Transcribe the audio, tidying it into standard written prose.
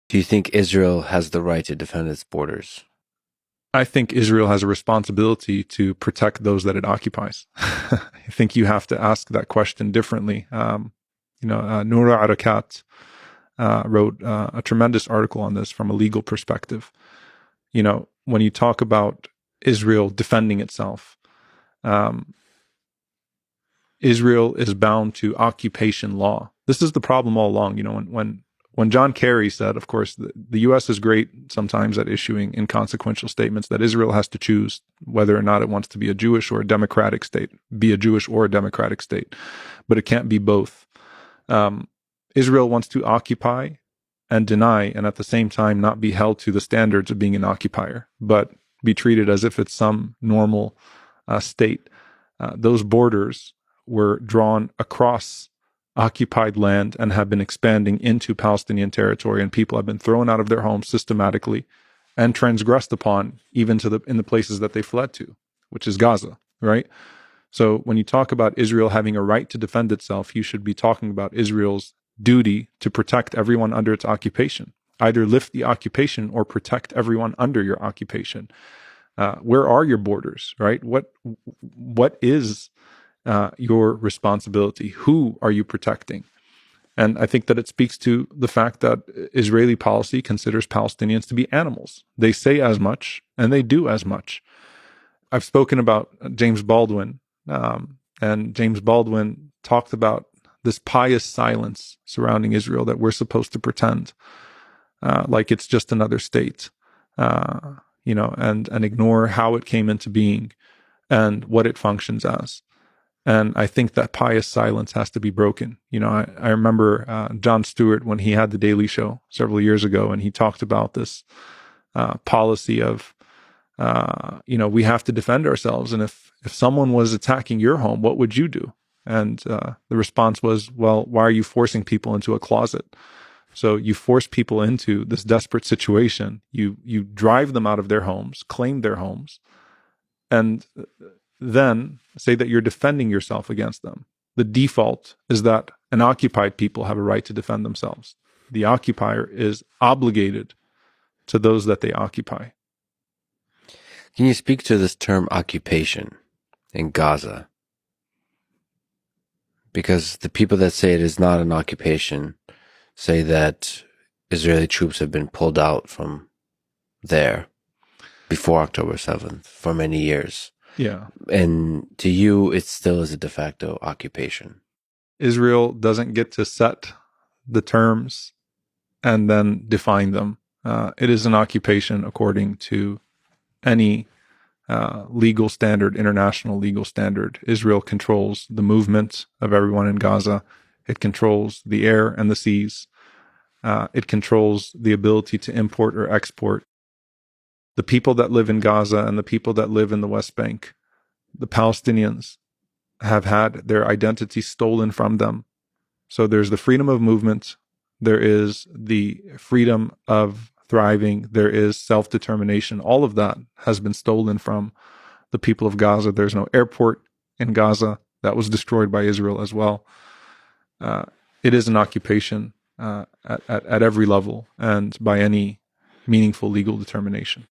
Do you think Israel has the right to defend its borders? I think Israel has a responsibility to protect those that it occupies. I think you have to ask that question differently. Noura Arakat wrote a tremendous article on this from a legal perspective. When you talk about Israel defending itself, Israel is bound to occupation law. This is the problem all along. When John Kerry said, of course, the U.S. is great sometimes at issuing inconsequential statements that Israel has to choose whether or not it wants to be a Jewish or a democratic state, but it can't be both. Israel wants to occupy and deny, and at the same time not be held to the standards of being an occupier, but be treated as if it's some normal state. Those borders were drawn across occupied land and have been expanding into Palestinian territory, and people have been thrown out of their homes systematically and transgressed upon, even in the places that they fled to, which is Gaza, right? So when you talk about Israel having a right to defend itself, you should be talking about Israel's duty to protect everyone under its occupation. Either lift the occupation or protect everyone under your occupation. Where are your borders, right? What is your responsibility? Who are you protecting? And I think that it speaks to the fact that Israeli policy considers Palestinians to be animals. They say as much and they do as much. I've spoken about James Baldwin, and James Baldwin talked about this pious silence surrounding Israel that we're supposed to pretend like it's just another state, and ignore how it came into being and what it functions as. And I think that pious silence has to be broken. I remember Jon Stewart when he had the Daily Show several years ago, and he talked about this policy of, we have to defend ourselves. And if someone was attacking your home, what would you do? And the response was, well, why are you forcing people into a closet? So you force people into this desperate situation. You drive them out of their homes, claim their homes, and then say that you're defending yourself against them. The default is that an occupied people have a right to defend themselves. The occupier is obligated to those that they occupy. Can you speak to this term occupation in Gaza? Because the people that say it is not an occupation say that Israeli troops have been pulled out from there before October 7th for many years. Yeah. And to you, it still is a de facto occupation. Israel doesn't get to set the terms and then define them. It is an occupation according to any legal standard, international legal standard. Israel controls the movement of everyone in Gaza. It controls the air and the seas. It controls the ability to import or export. The people that live in Gaza and the people that live in the West Bank, the Palestinians, have had their identity stolen from them. So there's the freedom of movement. There is the freedom of thriving. There is self-determination. All of that has been stolen from the people of Gaza. There's no airport in Gaza. That was destroyed by Israel as well. It is an occupation at every level and by any meaningful legal determination.